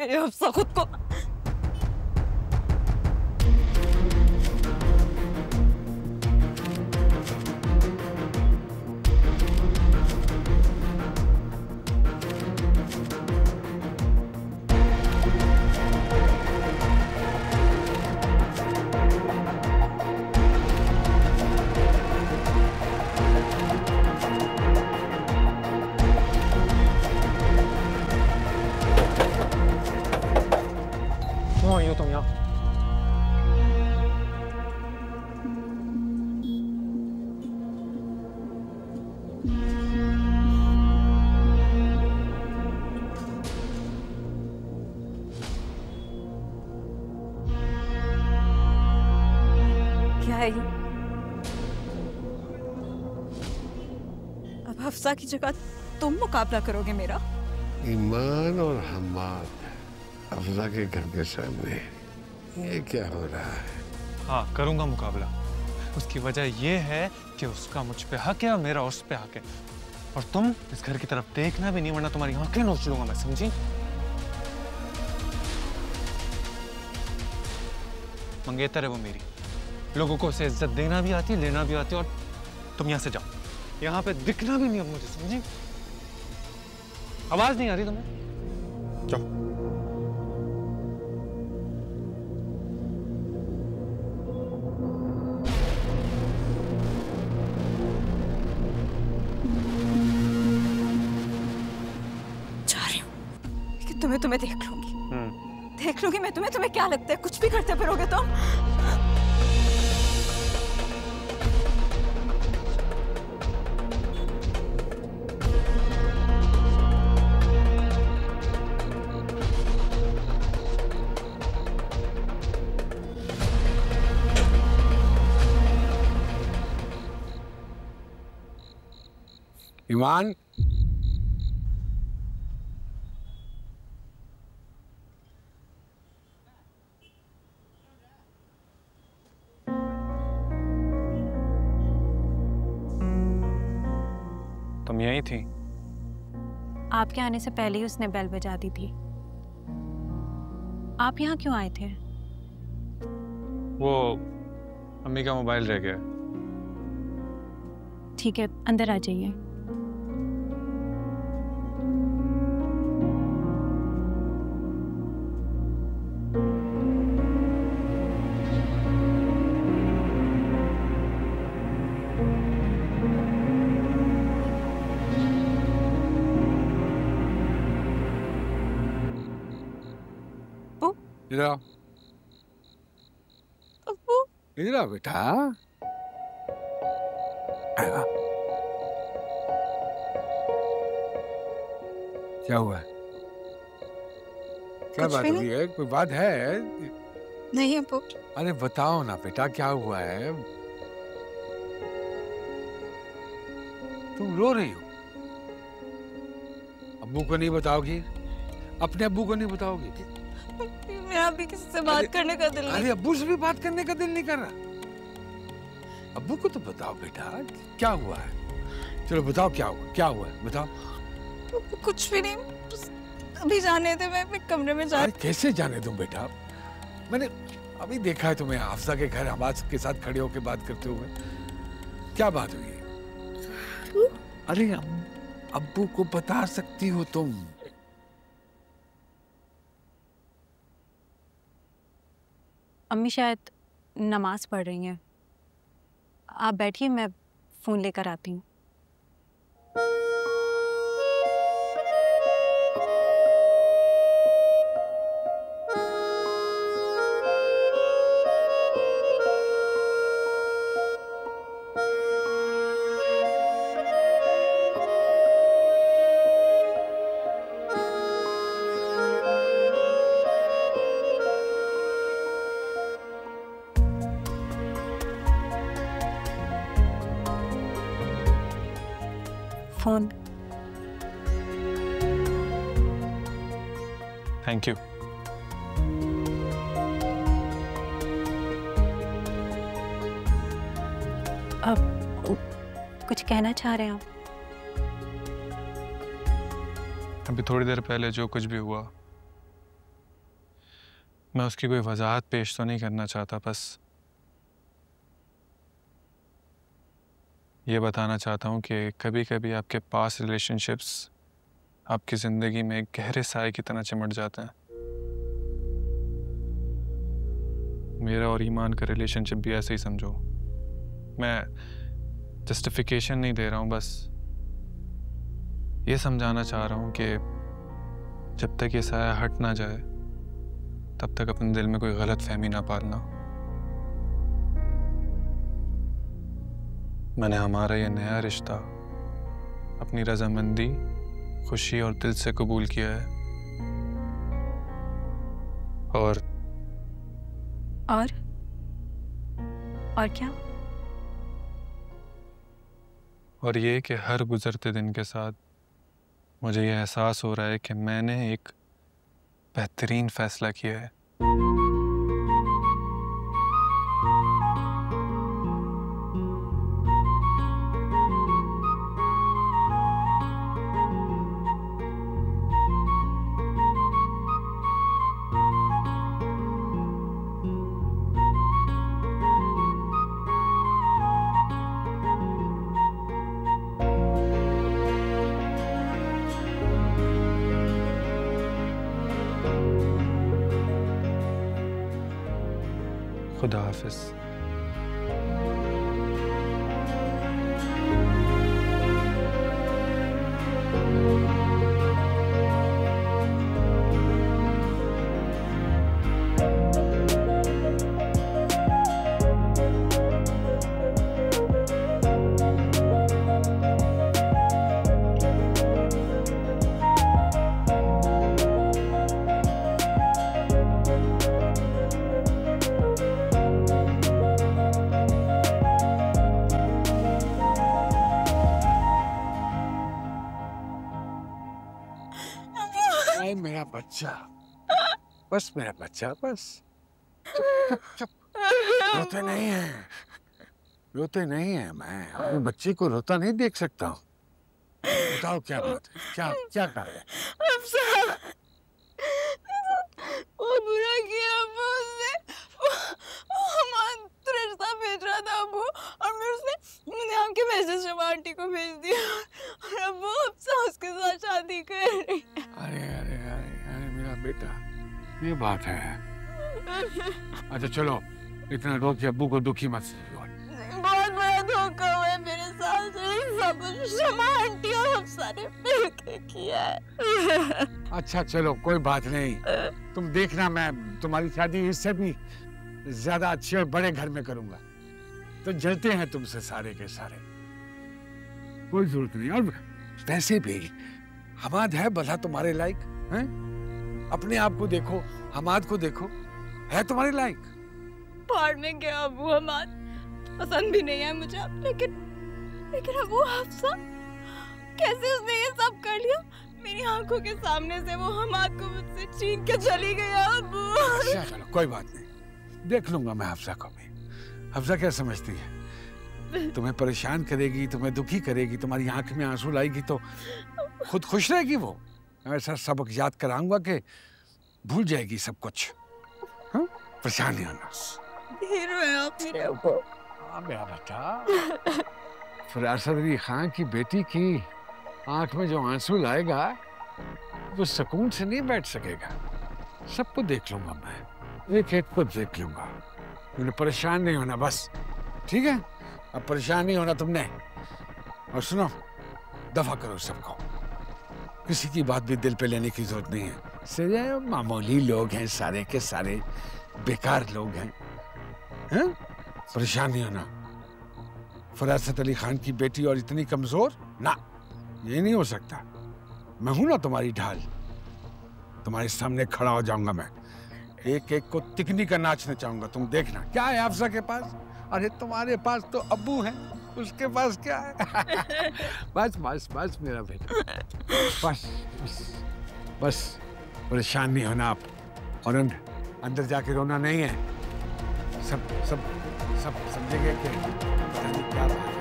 ये अफसा खुद को अब हफ्सा की जगह तुम मुकाबला करोगे मेरा? ईमान और हम्माद हफ्सा के घर के सामने, ये क्या हो रहा है? हाँ, करूंगा मुकाबला। उसकी वजह ये है कि उसका मुझ पे हक है और मेरा उस पे हक है। और तुम इस घर की तरफ देखना भी नहीं, वरना तुम्हारी आंखें नोच लूंगा मैं, समझी? मंगेतर है वो मेरी। लोगों को उसे इज्जत देना भी आती है, लेना भी आती है। और तुम यहाँ से जाओ, यहाँ पे दिखना भी नहीं अब मुझे, समझी? आवाज नहीं आ रही तुम्हें? जाओ। जा रही हूँ कि तुम्हें देख लूंगी। देख लूंगी मैं तुम्हें क्या लगता है कुछ भी करते फिरोगे तुम? ईमान, तुम यही थी? आपके आने से पहले ही उसने बेल बजा दी थी। आप यहाँ क्यों आए थे? वो अम्मी का मोबाइल रह गया। ठीक है, अंदर आ जाइए। इधर आओ। अब्बू, इधर आओ बेटा। क्या हुआ है? क्या बात हुई है? कोई बात है? नहीं अब्बू। अरे बताओ ना बेटा, क्या हुआ है? तुम रो रही हो? अब्बू को नहीं बताओगी? अपने अब्बू को नहीं बताओगी? मेरा अभी किसी से बात करने का दिल नहीं। अरे अब्बू से भी बात करने का दिल नहीं कर रहा। अब्बू को तो बताओ बेटा, क्या हुआ है? चलो बताओ क्या हुआ है, बताओ। कुछ भी नहीं, अभी जाने दे, मैं कमरे में जा। कैसे जाने दूं बेटा? मैंने अभी देखा है तुम्हें हाफसा के घर हमाद के साथ खड़े होकर बात करते हुए। क्या बात हुई? अरे अब्बू को बता सकती हो तुम। अम्मी शायद नमाज पढ़ रही हैं। आप बैठिए, मैं फोन लेकर आती हूँ। फोन। Thank you. अब कुछ कहना चाह रहे हैं आप? अभी थोड़ी देर पहले जो कुछ भी हुआ मैं उसकी कोई वजाहत पेश तो नहीं करना चाहता, बस ये बताना चाहता हूँ कि कभी कभी आपके पास रिलेशनशिप्स आपकी ज़िंदगी में एक गहरे साए की तरह चिमट जाते हैं। मेरा और ईमान का रिलेशनशिप भी ऐसे ही समझो। मैं जस्टिफिकेशन नहीं दे रहा हूँ, बस ये समझाना चाह रहा हूँ कि जब तक ये साया हट ना जाए तब तक अपने दिल में कोई गलत फहमी ना पालना। मैंने हमारा ये नया रिश्ता अपनी रजामंदी, खुशी और दिल से कबूल किया है। और क्या? और ये कि हर गुजरते दिन के साथ मुझे ये एहसास हो रहा है कि मैंने एक बेहतरीन फैसला किया है। खुदा हाफिज। मेरा बच्चा, बस मेरा बच्चा, बस चुप चुप चुप। रोते नहीं है, रोते नहीं है। मैं अपने बच्चे को रोता नहीं देख सकता हूँ। बताओ क्या बात है, क्या क्या कहा है? वो बुरा किया अब्बू उसने। वो हमारा रिश्ता भेज रहा था अब्बू, और मैंने आपके मैसेज जब आंटी को भेज दिया, और अब्बू अब से उसके साथ शादी कर रही है। अरे अरे अरे अरे मेरा बेटा, ये बात है। अच्छा चलो, इतना रो के अब्बू को दुखी मत कीजिए। बहुत बड़ा धोखा हुआ है मेरे साथ। सब कुछ शमा आंटी और हम सारे मिलकर किया है। अच्छा चलो, कोई बात नहीं। तुम देखना, मैं तुम्हारी शादी इससे भी ज्यादा अच्छे और बड़े घर में करूंगा। तो जलते हैं तुमसे सारे के सारे, कोई जरूरत नहीं। और वैसे भी हमाद है भला तुम्हारे लायक हैं? अपने आप को देखो, हमाद को देखो, है तुम्हारे लायक? पहाड़ में गया अब्बू, हमाद पसंद भी नहीं है मुझे अब, लेकिन अब्बू हफ्सा कैसे उसने ये सब कर लिया? मेरी आंखों के सामने से वो हमाद को मुझसे छीन के चली गई अब्बू। अच्छा चलो, कोई बात नहीं, देख लूंगा मैं हफ्सा को भी। हफ्सा क्या समझती है? तुम्हें परेशान करेगी, तुम्हें दुखी करेगी, तुम्हारी आंख में आंसू लाएगी तो खुद खुश रहेगी वो। ऐसा सबक याद कराऊंगा कि भूल जाएगी सब कुछ। हाँ? परेशान नहीं होना। हीरो है आप मेरे ऊपर। हाँ मेरा बेटा, फरासत अली खान की बेटी की आंख में जो आंसू लाएगा वो सुकून से नहीं बैठ सकेगा। सबको देख लूंगा मैं, एक एक को देख लूंगा। तुमने परेशान नहीं होना बस, ठीक है? अब परेशान नहीं होना तुमने। और सुनो, दफा करो सबको, किसी की बात भी दिल पे लेने की जरूरत नहीं है। सिर्फ मामूली लोग हैं, सारे के सारे बेकार लोग हैं। हैं? परेशान नहीं होना। फरासत अली खान की बेटी और इतनी कमजोर ना, ये नहीं हो सकता। मैं हूं ना तुम्हारी ढाल, तुम्हारे सामने खड़ा हो जाऊंगा मैं। एक एक को तिकनी का नाच नचाऊंगा, तुम देखना। क्या है अफसा के पास? अरे तुम्हारे पास तो अब्बू है, उसके पास क्या है? बस बस बस मेरा बेटा, बस बस बस, परेशान नहीं होना आप। और अंदर जाके रोना नहीं है। सब सब सब समझेंगे कि क्या बात है।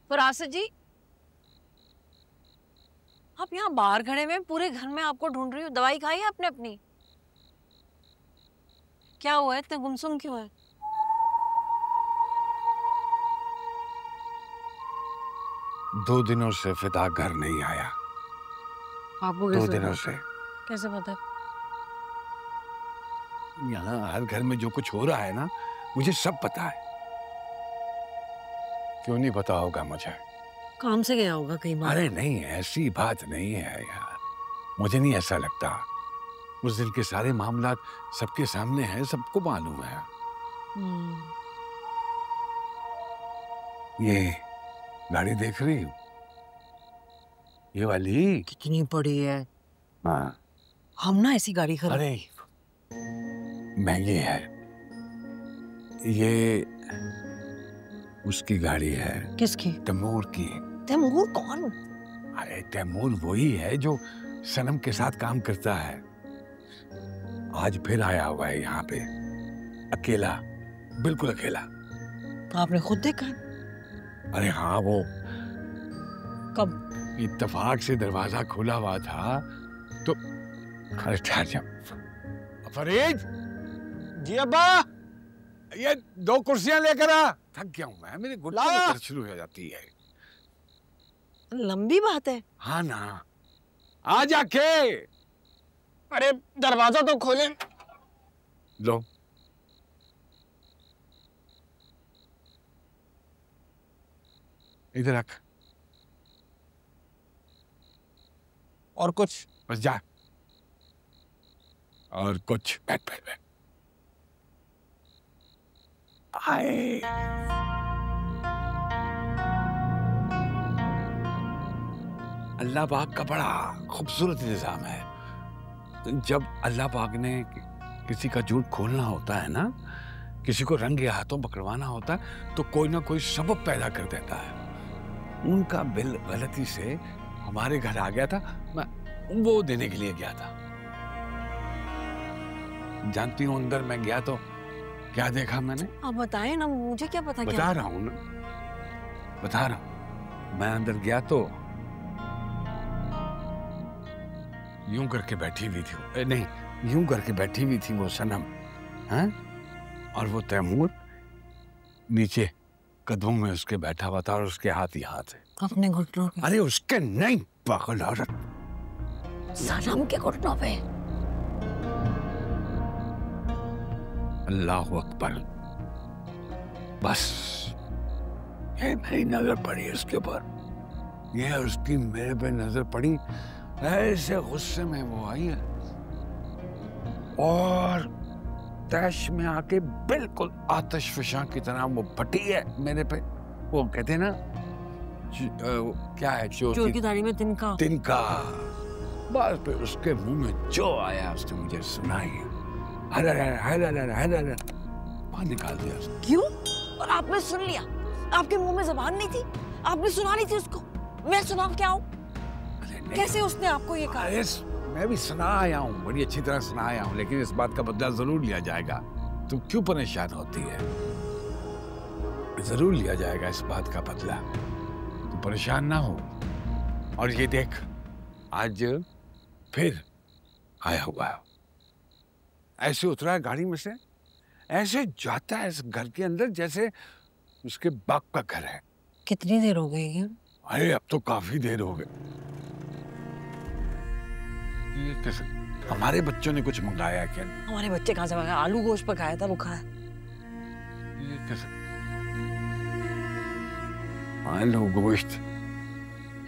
फरासत जी, आप यहाँ बाहर खड़े हुए, पूरे घर में आपको ढूंढ रही हूँ। दवाई खाई है आपने अपनी? क्या हुआ है, इतने गुमसुम क्यों है? दो दिनों से फिदा घर नहीं आया। आपको 2 दिनों से। कैसे पता? यहाँ हर घर में जो कुछ हो रहा है ना, मुझे सब पता है। क्यों नहीं पता होगा मुझे? काम से गया होगा कहीं बार। अरे नहीं, ऐसी बात नहीं है यार, मुझे नहीं ऐसा लगता। उस दिन के सारे मामलात सबके सामने हैं, सबको मालूम है। ये गाड़ी देख रही हूँ, ये वाली कितनी बड़ी है। हाँ। हम ना ऐसी गाड़ी खरीद। अरे महंगी है। ये उसकी गाड़ी है। किसकी? तैमूर की। तैमूर कौन? अरे तैमूर वही है जो सनम के साथ काम करता है। आज फिर आया हुआ है यहाँ पे, अकेला, बिल्कुल अकेला। तो आपने खुद देखा? अरे हाँ, वो कब? इत्तेफाक से दरवाजा खुला हुआ था तो। अरे ठहर जा फरीद। जी अब्बा। ये 2 कुर्सियां लेकर आ। थक गया हूँ मैं, मेरी घुटनों में दर्द शुरू हो जाती है। लंबी बात है। हाँ ना, आ जाके। अरे दरवाजा तो खोले। लो, इधर रख। और कुछ? बस जा। और कुछ? बैठ बैठ बैठ। आए। अल्लाह पाक का बड़ा खूबसूरत निजाम है। जब अल्लाह पाक ने किसी का झूठ खोलना होता है ना, किसी को रंगे हाथों पकड़वाना होता है, तो कोई ना कोई सबब पैदा कर देता है। उनका बिल गलती से हमारे घर आ गया था, मैं वो देने के लिए गया था। जानती हूँ, अंदर मैं गया तो क्या देखा मैंने? आप बताएं ना, मुझे क्या पता। बता रहा हूँ ना, बता रहा हूँ। मैं अंदर गया तो यूं करके बैठी हुई थी, नहीं, यूं करके बैठी हुई थी वो सनम, हैं? और वो तैमूर नीचे कदमों में उसके बैठा हुआ था और उसके हाथ ही हाथ है। अपने घुटनों पे? अरे उसके नहीं, पागल औरत। सनम के घुटनों पे? अल्लाह अकबर। बस ये मेरी नजर पड़ी उसके ऊपर, ये उसकी मेरे पे नजर पड़ी। ऐसे गुस्से में वो आई है और तैश में आके बिल्कुल आतिश फिशां की तरह वो फटी है मेरे पे। वो कहते हैं ना, क्या है, चोर की दाढ़ी में तिनका। तिनका। बस पे उसके मुंह में जो आया उसने मुझे सुनाई, बाहर निकाल दिया उसने। क्यों? और आपने सुन लिया? आपके मुंह में जबान नहीं थी? आपने सुना नहीं थी उसको? मैं सुना क्या हूँ? कैसे उसने आपको ये कहा? मैं भी सुना आया हूँ, बड़ी अच्छी तरह सुना आया हूँ, लेकिन इस बात का बदला जरूर लिया जाएगा। तुम क्यों परेशान होती है? जरूर लिया जाएगा इस बात का बदला, तुम परेशान ना हो। और ये देख, आज फिर आया हुआ है, ऐसे उतरा है गाड़ी में से, ऐसे जाता है इस घर के अंदर जैसे उसके बाप का घर है। कितनी देर हो गई है? अरे अब तो काफी देर हो गई। ये कैसे? हमारे बच्चों ने कुछ मंगाया क्या? हमारे बच्चे कहाँ से मंगाया? आलू गोश्त पकाया था, वो खाया। ये कैसे? आलू गोश्त?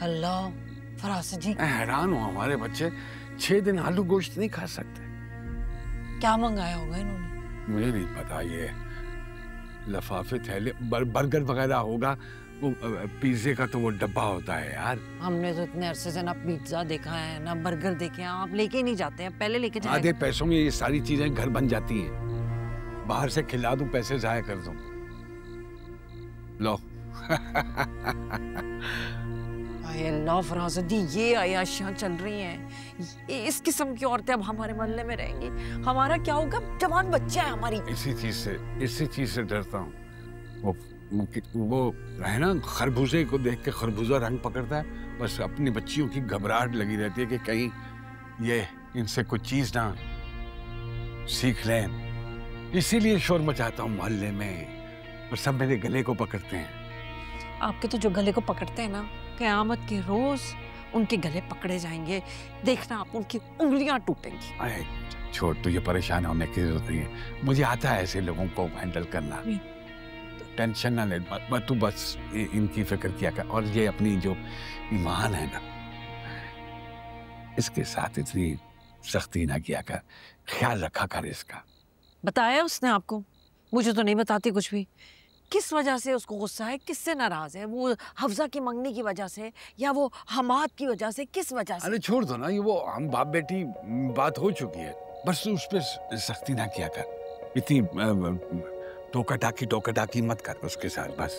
अल्लाह, फरासत जी, मैं हैरान हूँ, हमारे बच्चे 6 दिन आलू गोश्त नहीं खा सकते। क्या मंगाया होगा इन्होंने? मुझे नहीं पता, ये लफाफे थैले बर्गर वगैरह होगा। वो पिज्जे का तो वो डब्बा होता है यार। हमने तो इतने अरसे से ना पिज्जा देखा है ना बर्गर देखे हैं। आप लेके नहीं जाते हैं, पहले लेके जाए। आधे पैसों में ये सारी चीजें घर बन जाती हैं। बाहर से खिला दूं, पैसे जाया कर दूं। लो। अल्लाह, फरासत जी, ये अयाशियां चल रही हैं। इस किस्म की औरतें अब हमारे मोहल्ले में रहेंगी। हमारा क्या होगा? जवान बच्चा है हमारी। इसी चीज से डरता हूँ। वो वो है ना, खरबूजे को देख के खरबूजा रंग पकड़ता है, बस अपनी बच्चियों की घबराहट लगी रहती है कि कहीं ये इनसे कुछ चीज ना सीख लें। इसीलिए शोर मचाता हूँ मोहल्ले में, और सब मेरे गले को पकड़ते हैं। आपके तो जो गले को पकड़ते हैं ना, क़यामत के रोज उनके गले पकड़े जाएंगे, देखना आप उनकी उंगलियां टूटेंगी। अरे छोड़, तुझे परेशान होने की जरूरत नहीं है, मुझे आता है ऐसे लोगों को हैंडल करना। टेंशन ना ले, तू बस इनकी फिक्र किया कर, और ये अपनी जो ईमान है ना, इसके साथ इतनी सख्ती ना किया कर, ख्याल रखा कर इसका। बताया उसने आपको? मुझे तो नहीं बताती कुछ भी। किस वजह से उसको गुस्सा है, किससे नाराज है? वो हफ्जा की मंगनी की वजह से, या वो हमाद की वजह से, किस वजह से? अरे छोड़ दो ना, ये वो हम बाप बेटी बात हो चुकी है, बस उस पर सख्ती ना किया कर, इतनी टोका टाकी मत कर उसके साथ बस।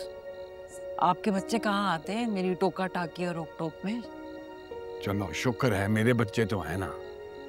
आपके बच्चे कहाँ आते हैं मेरी टोका टाकी और रोक टोक में? चलो शुक्र है मेरे बच्चे तो है ना।